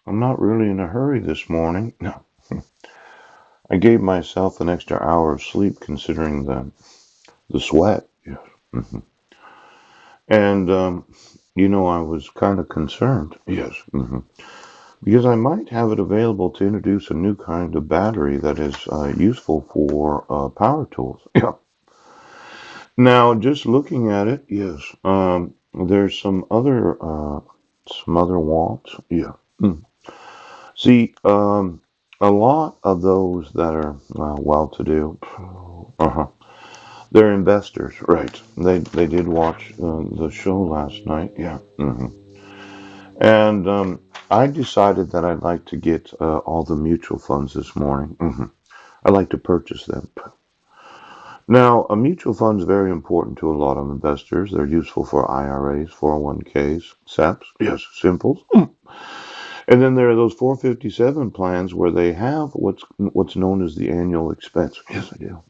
I'm not really in a hurry this morning. No. I gave myself an extra hour of sleep considering the sweat. Yes. hmm And, I was kind of concerned. Yes. Because I might have it available to introduce a new kind of battery that is useful for power tools. Yeah. Now, just looking at it, yes, there's some other wants. Yeah. Mm. See, a lot of those that are well-to-do, uh-huh, they're investors, right? They did watch the show last night. Yeah. And I decided that I'd like to get all the mutual funds this morning. I'd like to purchase them. Now, a mutual fund is very important to a lot of investors. They're useful for IRAs, 401ks, SEPs, yes, simples. And then there are those 457 plans where they have what's known as the annual expense. Yes, I do.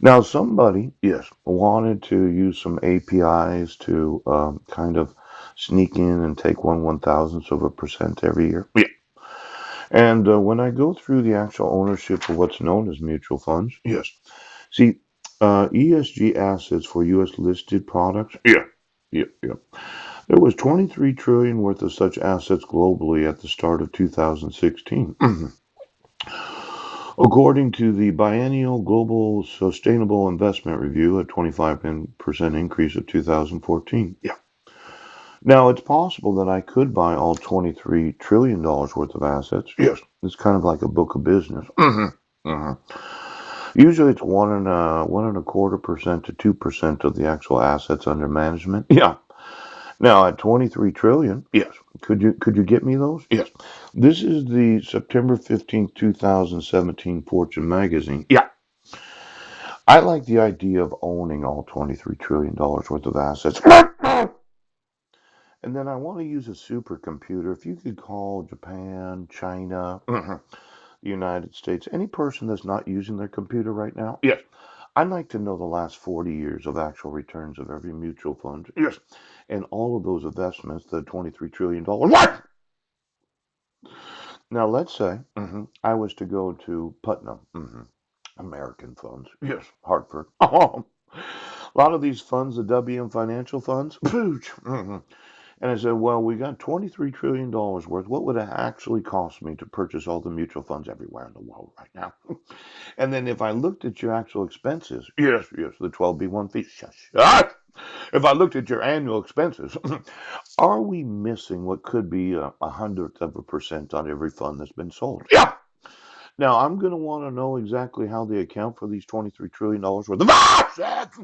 Now, somebody, yes, wanted to use some APIs to kind of sneak in and take 1/1000th of a percent every year. Yeah. And when I go through the actual ownership of what's known as mutual funds, yes. See, ESG assets for U.S. listed products. Yeah. Yeah. Yeah. There was 23 trillion worth of such assets globally at the start of 2016. According to the Biennial Global Sustainable Investment Review, a 25% increase of 2014. Yeah. Now, it's possible that I could buy all $23 trillion worth of assets. Yes. It's kind of like a book of business. Usually it's 1.25% to 2% of the actual assets under management. Yeah. Now at 23 trillion, yes. Could you get me those? Yes. This is the September 15th, 2017 Fortune magazine. Yeah. I like the idea of owning all $23 trillion worth of assets. And then I want to use a supercomputer. If you could call Japan, China, the United States, any person that's not using their computer right now. Yes. I'd like to know the last 40 years of actual returns of every mutual fund. Yes. And all of those investments, the $23 trillion. What? Now, let's say I was to go to Putnam, American funds. Yes. Hartford. A lot of these funds, the WM financial funds, pooch. And I said, well, we got $23 trillion worth. What would it actually cost me to purchase all the mutual funds everywhere in the world right now? And then if I looked at your actual expenses, yes, yes, the 12B1 fees, shush. If I looked at your annual expenses, are we missing what could be a hundredth of a percent on every fund that's been sold? Yeah. Now, I'm going to want to know exactly how they account for these $23 trillion worth of assets.